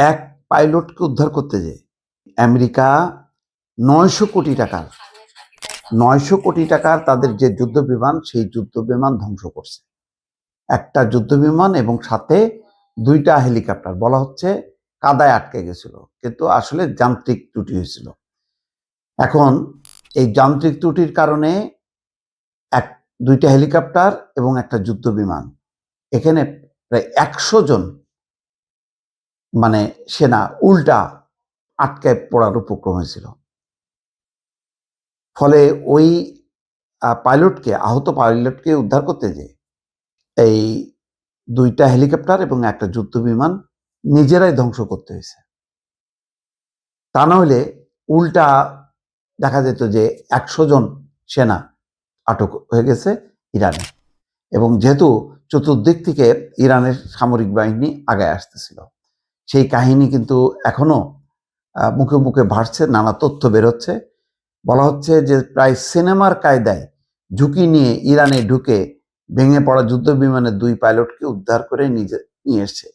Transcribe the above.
এক পাইলটকে উদ্ধার করতে যেয়ে আমেরিকা 900 কোটি টাকার তাদের যে যুদ্ধ বিমান, সেই যুদ্ধ বিমান ধ্বংস করছে। একটা যুদ্ধ বিমান এবং সাথে 2টা হেলিকপ্টার। বলা হচ্ছে কাদায় আটকে গেছিল, কিন্তু আসলে যান্ত্রিক ত্রুটি হয়েছিল। এখন এই যান্ত্রিক ত্রুটির কারণে 2টা হেলিকপ্টার এবং একটা যুদ্ধ বিমান, এখানে প্রায় 100 জন সেনা উল্টা আটকে পড়ার উপক্রম হয়েছিল। ফলে ওই আহত পাইলটকে উদ্ধার করতে যেয়ে এই 2টা হেলিকপ্টার এবং একটা যুদ্ধ বিমান নিজেরাই ধ্বংস করতে হয়েছে। তা না হলে উল্টা দেখা যেত যে 100 জন সেনা আটক হয়ে গেছে ইরানে, এবং যেহেতু চতুর্দিক থেকে ইরানের সামরিক বাহিনী আগায় আসতেছিল, সেই কাহিনী কিন্তু এখনো মুখে মুখে ভাসছে, নানা তথ্য বেরোচ্ছে। বলা হচ্ছে যে প্রায় সিনেমার কায়দায় ঝুঁকি নিয়ে ইরানে ঢুকে ভেঙে পড়া যুদ্ধ বিমানের 2 পাইলটকে উদ্ধার করে নিয়ে এসছে।